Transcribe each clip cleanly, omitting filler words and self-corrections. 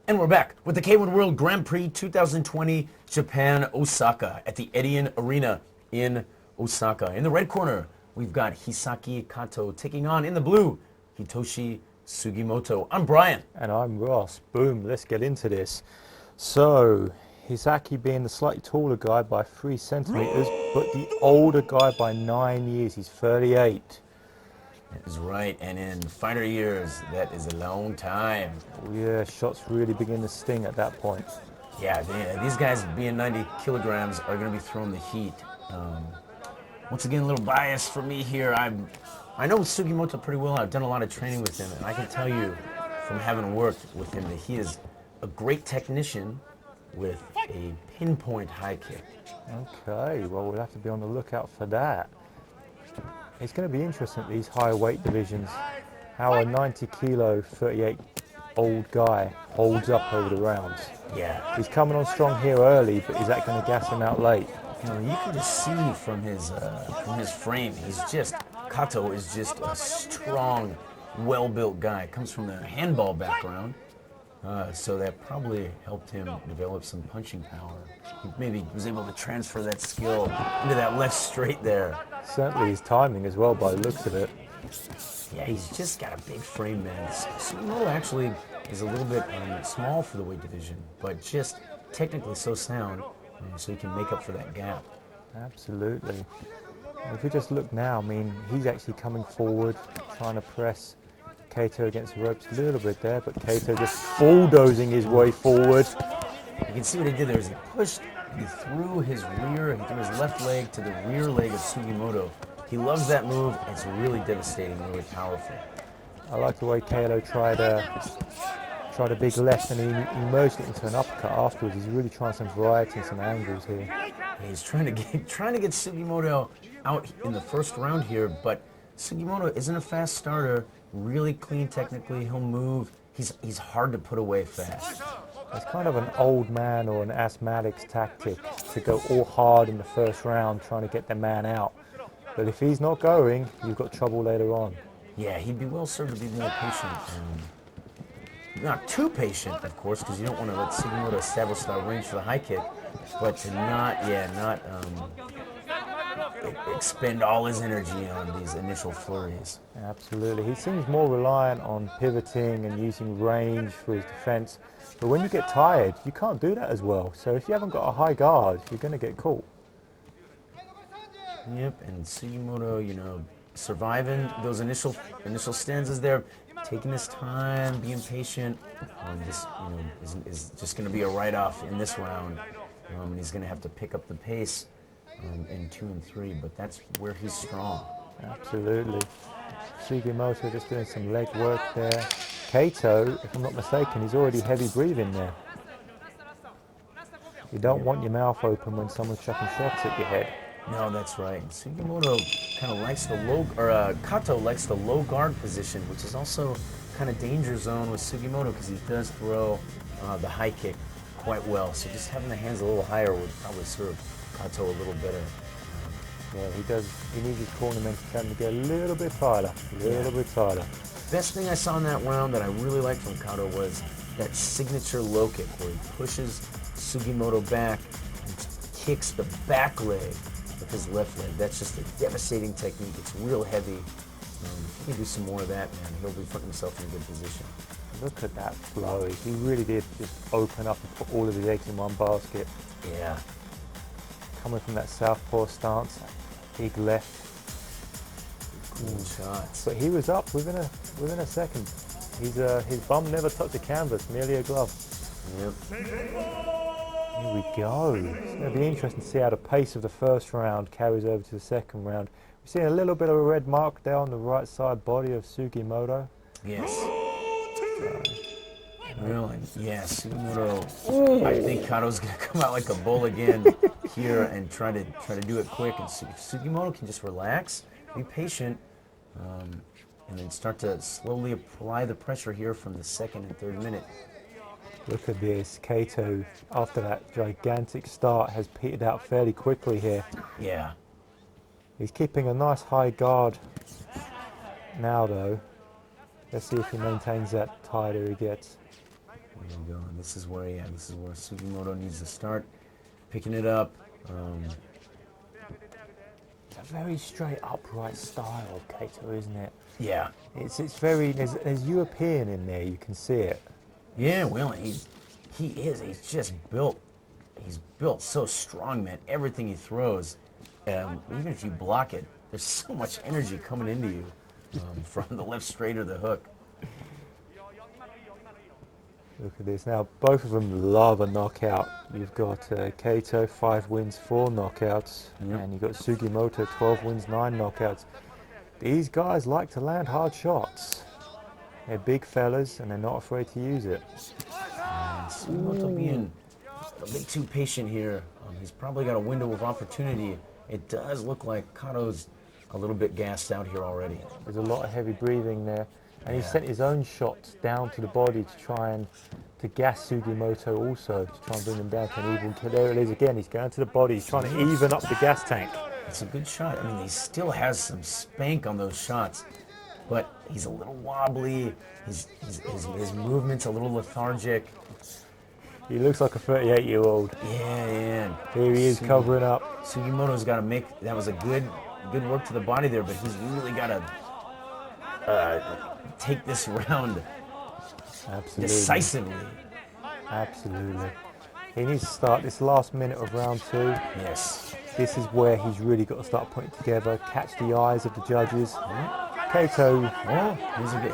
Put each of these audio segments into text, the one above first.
And we're back with the K-1 World Grand Prix 2020 Japan, Osaka at the EDION Arena in Osaka. In the red corner, we've got Hisaki Kato taking on, in the blue, Hitoshi Sugimoto. I'm Brian. And I'm Ross. Boom, let's get into this. So, Hisaki being the slightly taller guy by 3 centimeters, but the older guy by 9 years. He's 38. That is right, and in fighter years, that is a long time. Oh yeah, shots really begin to sting at that point. Yeah, these guys being 90 kilograms are going to be throwing the heat. Once again, a little bias for me here. I know Sugimoto pretty well. I've done a lot of training with him, and I can tell you from having worked with him that he is a great technician with a pinpoint high kick. Okay, well we'll have to be on the lookout for that. It's going to be interesting, these high weight divisions, how a 90 kilo, 38 old guy holds up over the rounds. Yeah. He's coming on strong here early, but is that going to gas him out late? You know, you can just see from his frame, Kato is just a strong, well-built guy. Comes from the handball background, so that probably helped him develop some punching power. He maybe was able to transfer that skill into that left straight there. Certainly his timing as well, by the looks of it. Yeah, he's just got a big frame, man. Sugimoto actually is a little bit small for the weight division, but just technically so sound, so he can make up for that gap. Absolutely. If we just look now, I mean, he's actually coming forward, trying to press Kato against the ropes a little bit there, but Kato just bulldozing his way forward. You can see what he did there is he pushed, he threw his left leg to the rear leg of Sugimoto. He loves that move. It's really devastating, really powerful. I like the way Kato tried a big left and he merged it into an uppercut afterwards. He's really trying some variety and some angles here. He's trying to get Sugimoto out in the first round here, but Sugimoto isn't a fast starter. Really clean technically. He'll move. He's hard to put away fast. It's kind of an old man or an asthmatic's tactic to go all hard in the first round trying to get the man out. But if he's not going, you've got trouble later on. Yeah, he'd be well served to be more patient. Not too patient, of course, because you don't want to let Sugimoto establish that range for the high kick, but to not expend all his energy on these initial flurries. Absolutely. He seems more reliant on pivoting and using range for his defense. But when you get tired, you can't do that as well. So if you haven't got a high guard, you're going to get caught. Yep, and Sugimoto, you know, surviving those initial stanzas there, taking his time, being patient, is just going to be a write-off in this round. And he's going to have to pick up the pace in 2 and 3, but that's where he's strong. Absolutely. Sugimoto just doing some leg work there. Kato, if I'm not mistaken, he's already heavy breathing there. You don't want your mouth open when someone's chucking shots at your head. No, that's right. Sugimoto kind of likes the Kato likes the low guard position, which is also kind of danger zone with Sugimoto because he does throw the high kick quite well. So just having the hands a little higher would probably serve Kato a little better. Yeah, he does. He needs his cornermen to tend to get a little bit tighter, Best thing I saw in that round that I really liked from Kato was that signature low kick where he pushes Sugimoto back and kicks the back leg with his left leg. That's just a devastating technique. It's real heavy. If he can do some more of that, man, he'll be putting himself in a good position. Look at that flow. He really did just open up and put all of his eggs in one basket. Yeah. Coming from that southpaw stance, big left. Cool shots. But he was up within a second. His bum never touched the canvas, merely a glove. Yep. Here we go. It's going to be interesting to see how the pace of the first round carries over to the second round. We're seeing a little bit of a red mark there on the right side body of Sugimoto. Yes. Really? Yeah, Sugimoto. I think Kato's going to come out like a bull again here and try to do it quick. And Sugimoto can just relax, be patient, and then start to slowly apply the pressure here from the 2nd and 3rd minute. Look at this. Kato, after that gigantic start, has petered out fairly quickly here. Yeah. He's keeping a nice high guard now, though. Let's see if he maintains that tighter he gets. There you go. And this is where, yeah, this is where Sugimoto needs to start picking it up. It's a very straight, upright style of Kato, isn't it? Yeah. It's very, there's European in there, you can see it. Yeah, well, he's just built. He's built so strong, man. Everything he throws, even if you block it, there's so much energy coming into you from the left straight or the hook. Look at this. Now, both of them love a knockout. You've got Kato, 5 wins, 4 knockouts. Yep. And you've got Sugimoto, 12 wins, 9 knockouts. These guys like to land hard shots. They're big fellas, and they're not afraid to use it. Sugimoto being a bit too patient here. He's probably got a window of opportunity. It does look like Kato's a little bit gassed out here already. There's a lot of heavy breathing there. And he Yeah. sent his own shots down to the body to try and to gas Sugimoto also, to try and bring him down to an even kill. There it is again, he's going to the body, he's trying to even up the gas tank. It's a good shot. I mean, he still has some spank on those shots, but he's a little wobbly. His movement's a little lethargic. He looks like a 38-year-old. Yeah. Here he is covering up. Sugimoto's got to make, that was a good work to the body there, but he's really got to take this round Absolutely. decisively. Absolutely. He needs to start this last minute of round 2. Yes. This is where he's really got to start putting together, catch the eyes of the judges. Kato,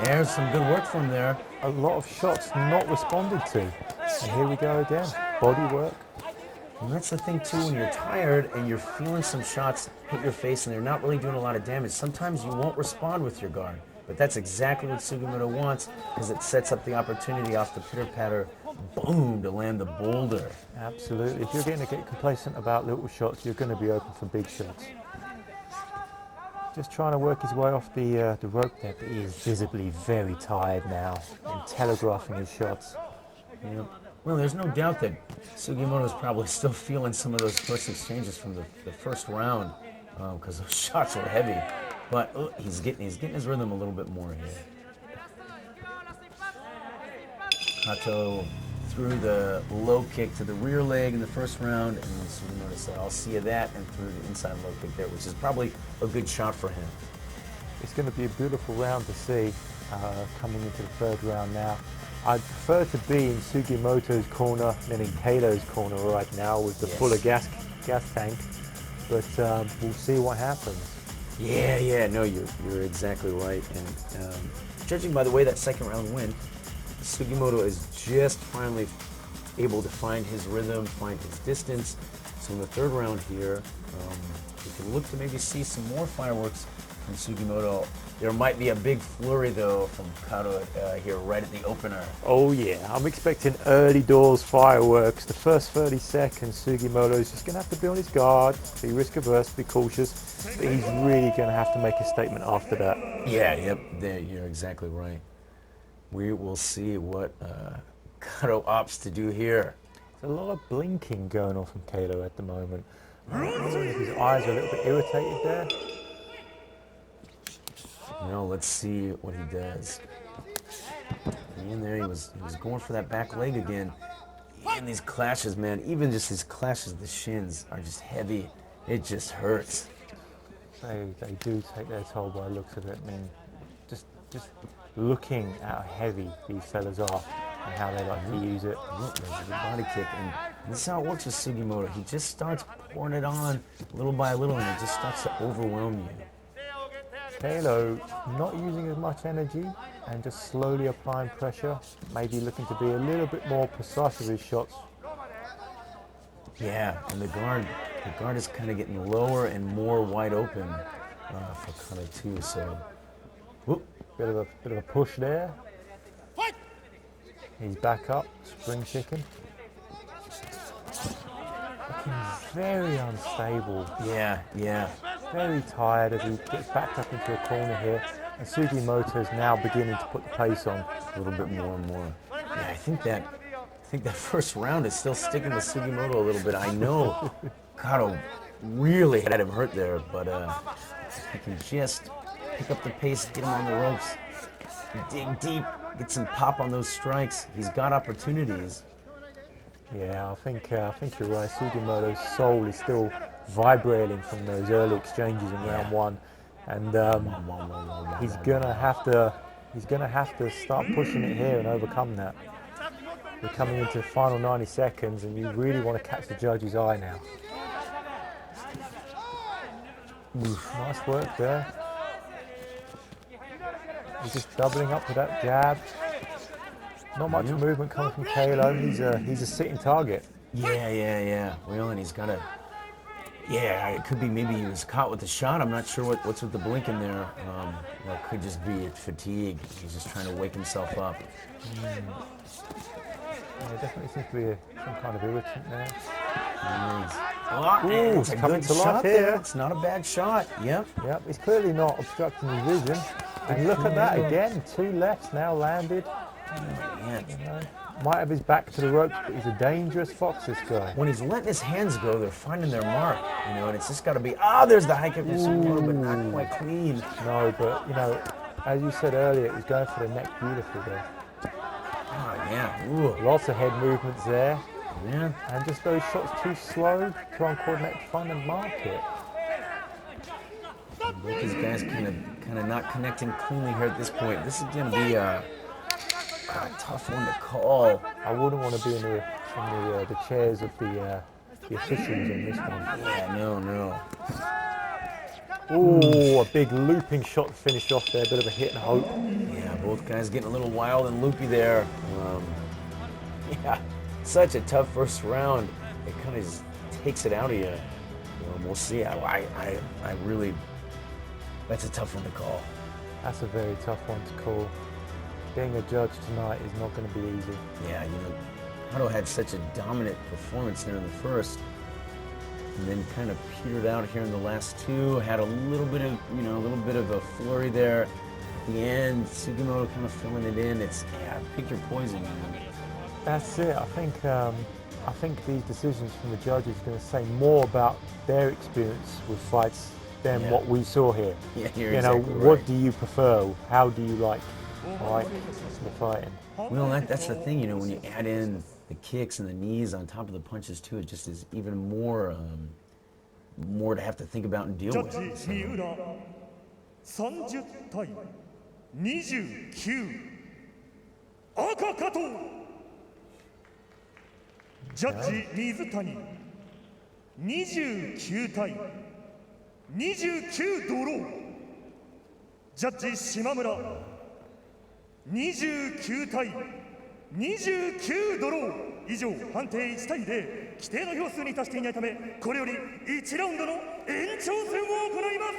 There's some good work from there. a lot of shots not responded to. And here we go again, body work. And that's the thing too, when you're tired and you're feeling some shots hit your face and they're not really doing a lot of damage, sometimes you won't respond with your guard. But that's exactly what Sugimoto wants, because it sets up the opportunity off the pitter-patter, boom, to land the boulder. Absolutely. If you're going to get complacent about little shots, you're going to be open for big shots. Just trying to work his way off the rope there, but he is visibly very tired now and telegraphing his shots. Yeah. Well, there's no doubt that Sugimoto's probably still feeling some of those first exchanges from the first round, because those shots were heavy. But he's getting his rhythm a little bit more here. Kato threw the low kick to the rear leg in the first round, and then Sugimoto said, "I'll see you that," and threw the inside low kick there, which is probably a good shot for him. It's going to be a beautiful round to see coming into the third round now. I'd prefer to be in Sugimoto's corner than in Kato's corner right now with the fuller gas tank, but we'll see what happens. Yeah, no, you're exactly right. And judging by the way that second round went, Sugimoto is just finally able to find his rhythm, find his distance. So in the third round here, we can look to maybe see some more fireworks from Sugimoto. There might be a big flurry though from Kato here right at the opener. Oh yeah, I'm expecting early doors fireworks. The first 30 seconds, Sugimoto is just going to have to be on his guard, be risk averse, be cautious. But he's really going to have to make a statement after that. Yeah, you're exactly right. We will see what Kato opts to do here. There's a lot of blinking going on from Kato at the moment. I'm wondering if his eyes are a little bit irritated there. Let's see what he does. In there, he was going for that back leg again. And these clashes, man, even just his clashes, the shins are just heavy. It just hurts. They do take their toll by the looks of it. I mean, just looking at how heavy these fellas are and how they like to use it. Look, there's the body kick, and this is how it works with Sugimoto. He just starts pouring it on little by little, and it just starts to overwhelm you. Kato not using as much energy and just slowly applying pressure, maybe looking to be a little bit more precise with his shots. Yeah, and the guard is kind of getting lower and more wide open for Kato too. So, whoop. Bit of a push there. He's back up, spring chicken. Looking very unstable. Yeah. Very tired as he gets backed up into a corner here. And Sugimoto is now beginning to put the pace on A little bit more and more. Yeah, I think that first round is still sticking with Sugimoto a little bit. I know Kato really had him hurt there, but he can just pick up the pace, get him on the ropes, dig deep, get some pop on those strikes. He's got opportunities. Yeah, I think you're right. Sugimoto's soul is still vibrating from those early exchanges in round one, and he's gonna have to start pushing it here and overcome that. We're coming into the final 90 seconds, and you really want to catch the judge's eye now. Nice work there. He's just doubling up with that jab. Not much movement coming from Kalo. He's a sitting target. Yeah. Well, and he's got a. Yeah, it could be maybe he was caught with the shot. I'm not sure what's with the blink in there. Or it could just be fatigue. He's just trying to wake himself up. Yeah, there definitely seems to be some kind of irritant there. Ooh, it's a coming good to life shot here. there. It's not a bad shot. Yep. He's clearly not obstructing his vision. And look at that again. 2 lefts now landed. You know, might have his back to the ropes, but he's a dangerous fox, this guy. When he's letting his hands go, they're finding their mark, and it's just got to be, there's the high kick, but not quite clean. No, but, as you said earlier, it was going for the neck beautifully there. Ooh. Lots of head movements there. Yeah. And just those shots too slow, try and coordinate to find and mark it. Both these guys kind of not connecting cleanly here at this point. This is going to be a tough one to call. I wouldn't want to be in the chairs of the officials on this one. Yeah, no. Ooh, a big looping shot to finish off there. A bit of a hit and hope. Yeah, both guys getting a little wild and loopy there. Such a tough first round. It kind of just takes it out of you. We'll see. I really. That's a tough one to call. That's a very tough one to call. Being a judge tonight is not going to be easy. Yeah, Kato had such a dominant performance there in the first, and then kind of petered out here in the last 2. Had a little bit of a flurry there at the end. Sugimoto kind of filling it in. It's pick your poison. That's it. I think these decisions from the judges are going to say more about their experience with fights than what we saw here. Yeah, you're exactly what right. do you prefer? How do you like the fighting? Well, that's the thing, when you add in the kicks and the knees on top of the punches too, it just is even more to have to think about and deal with. So. 30対29赤加藤ジャッジ水谷29対29ドロージャッジ島村29対29ドロー以上判定1対0規定の票数に達していないためこれより1ラウンドの延長戦を行います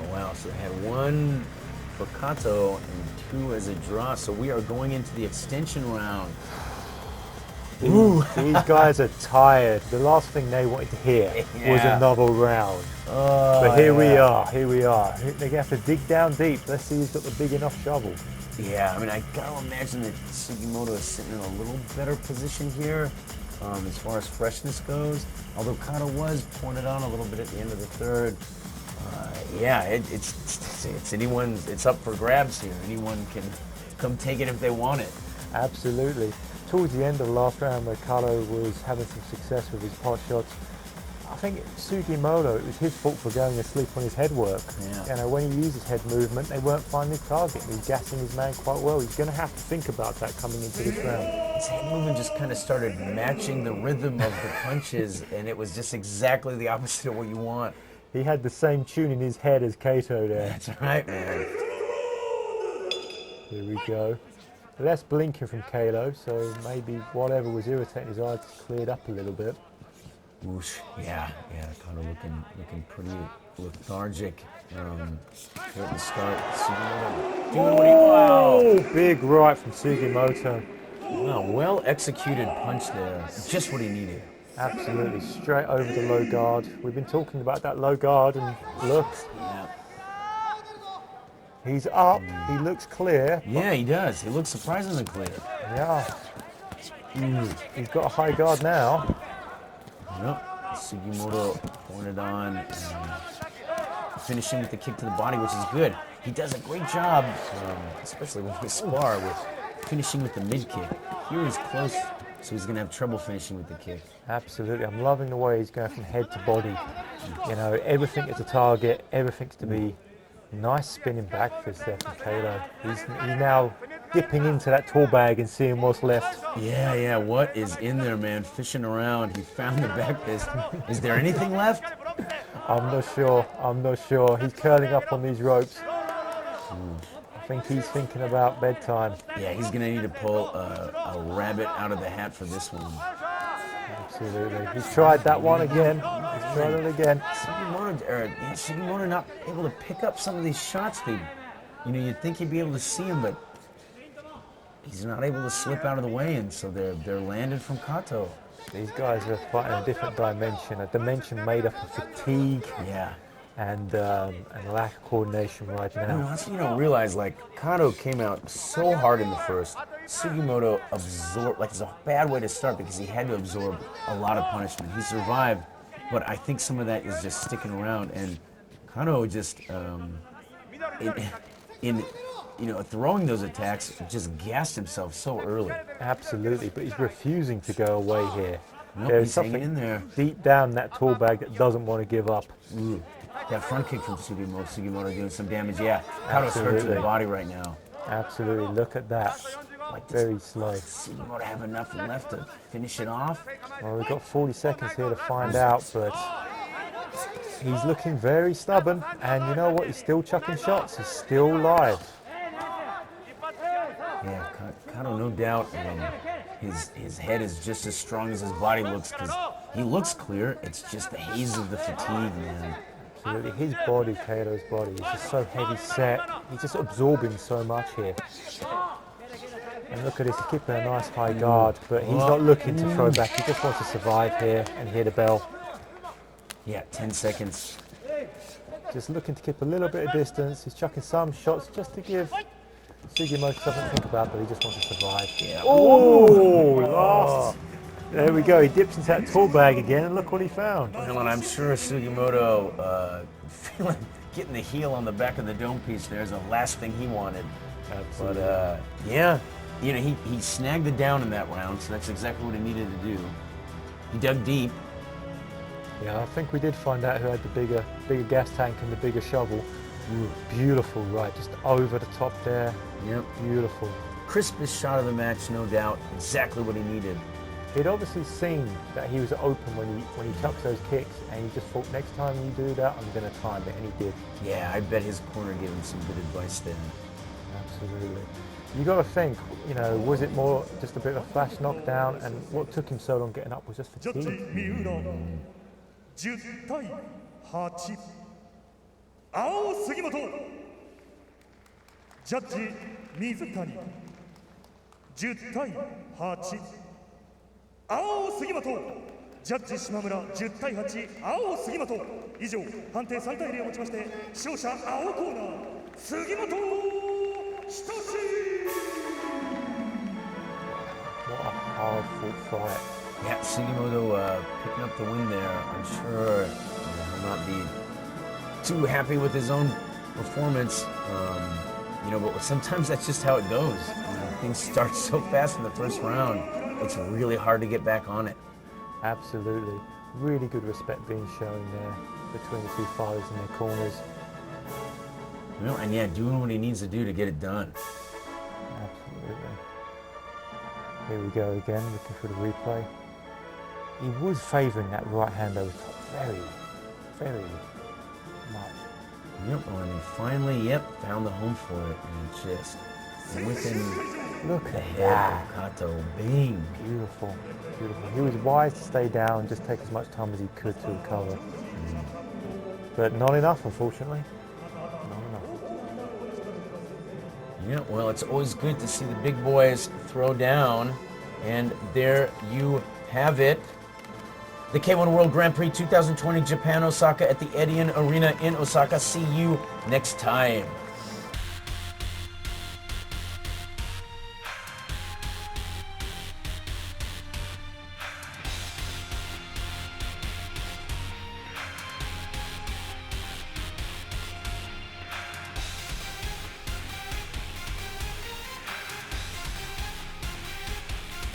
Oh, wow, so they had 1 for Kato and 2 as a draw, so we are going into the extension round. These guys are tired. The last thing they wanted to hear was another round. But here we are. They're going to have to dig down deep. Let's see who's got the big enough shovel. Yeah, I gotta imagine that Sugimoto is sitting in a little better position here as far as freshness goes. Although Kato was pointed on a little bit at the end of the third. It's anyone's. It's up for grabs here. Anyone can come take it if they want it. Absolutely. Towards the end of the last round, where Kato was having some success with his pot shots, I think Sugimoto, it was his fault for going asleep on his head work. Yeah. When he used his head movement, they weren't finding his target. He was gassing his man quite well. He's going to have to think about that coming into this round. His head movement just kind of started matching the rhythm of the punches, and it was just exactly the opposite of what you want. He had the same tune in his head as Kato there. That's right, man. Here we go. Less blinking from Kalo, so maybe whatever was irritating his eyes cleared up a little bit. Whoosh. Yeah. Kato looking pretty lethargic here at the start. Sugimoto doing what he Oh, big right from Sugimoto. Wow, well executed punch there. Just what he needed. Absolutely, straight over the low guard. We've been talking about that low guard, and look. Yeah. He's up, he looks clear. Yeah, he does. He looks surprisingly clear. Yeah. He's got a high guard now. Yep. Sugimoto pointed on, finishing with the kick to the body, which is good. he does a great job, especially when we spar, with finishing with the mid kick. Here he's close, so he's going to have trouble finishing with the kick. Absolutely. I'm loving the way he's going from head to body. You know, everything is a target, everything's to be nice spinning back fist there from Kato. He's now dipping into that tool bag and seeing what's left. Yeah, what is in there, man? Fishing around. He found the back fist. Is there anything left? I'm not sure. He's curling up on these ropes. I think he's thinking about bedtime. Yeah, he's going to need to pull a rabbit out of the hat for this one. Absolutely. He's tried that one again. He's tried it again. Sugimoto not able to pick up some of these shots. You'd think he'd be able to see him, but he's not able to slip out of the way, and so they're landed from Kato. These guys are fighting a different dimension, a dimension made up of fatigue and lack of coordination right now. That's what you don't realize, like, Kato came out so hard in the first. Sugimoto absorbed, like, it's a bad way to start because he had to absorb a lot of punishment. He survived, but I think some of that is just sticking around, and Kato just, throwing those attacks, just gassed himself so early. Absolutely, but he's refusing to go away here. Nope, There's he's something hanging in there. deep down that tool bag that doesn't want to give up. Ooh, that front kick from Sugimoto doing some damage. Yeah, Kato's hurt to the Absolutely. body right now. Absolutely, look at that. Like, Very slow. Sugimoto have enough left to finish it off? Well, we've got 40 seconds here to find out, but he's looking very stubborn, and you know what? He's still chucking shots. He's still live. Yeah, Kato, no doubt, his head is just as strong as his body looks, because he looks clear. It's just the haze of the fatigue, man. Absolutely, his body, Kato's body, is just so heavy set. He's just absorbing so much here. And look at this, he's keeping a nice high guard, but he's not looking to throw back. He just wants to survive here and hear the bell. Yeah, 10 seconds. Just looking to keep a little bit of distance. He's chucking some shots just to give Sugimoto something to think about, but he just wants to survive. Yeah. Oh, last. There we go. He dips into that tool bag again, and look what he found. Well, and I'm sure Sugimoto, getting the heel on the back of the dome piece there is the last thing he wanted. Absolutely. But, he snagged it down in that round, so that's exactly what he needed to do. He dug deep. Yeah, I think we did find out who had the bigger gas tank and the bigger shovel. Ooh, beautiful, right, just over the top there. Yep. Beautiful. Crispest shot of the match, no doubt. Exactly what he needed. He'd obviously seen that he was open when he chucks those kicks, and he just thought, next time you do that, I'm going to time it, and he did. Yeah, I bet his corner gave him some good advice there. Absolutely. You got to think, was it more just a bit of a flash knockdown, and what took him so long getting up was just ジャッジ fatigue. 三浦10対8青杉本ジャッジ水谷10対8青杉本ジャッジ島村10対8青杉本以上判定3対0をもちまして勝者青コーナー杉本仁 What a hard-fought fight. Yeah, Sugimoto picking up the win there. I'm sure he'll not be too happy with his own performance. But sometimes that's just how it goes. Things start so fast in the first round, it's really hard to get back on it. Absolutely. Really good respect being shown there between the two fighters in their corners. Doing what he needs to do to get it done. Absolutely. Here we go again, looking for the replay. He was favouring that right hand over top very, very much. Yep, and he finally, found the home for it, and just within Look the at head that. of Kato. Bing. Beautiful, beautiful. He was wise to stay down and just take as much time as he could to recover. But not enough, unfortunately. Not enough. Yeah, well, it's always good to see the big boys throw down. And there you have it. The K-1 World Grand Prix 2020 Japan, Osaka at the EDION Arena in Osaka. See you next time.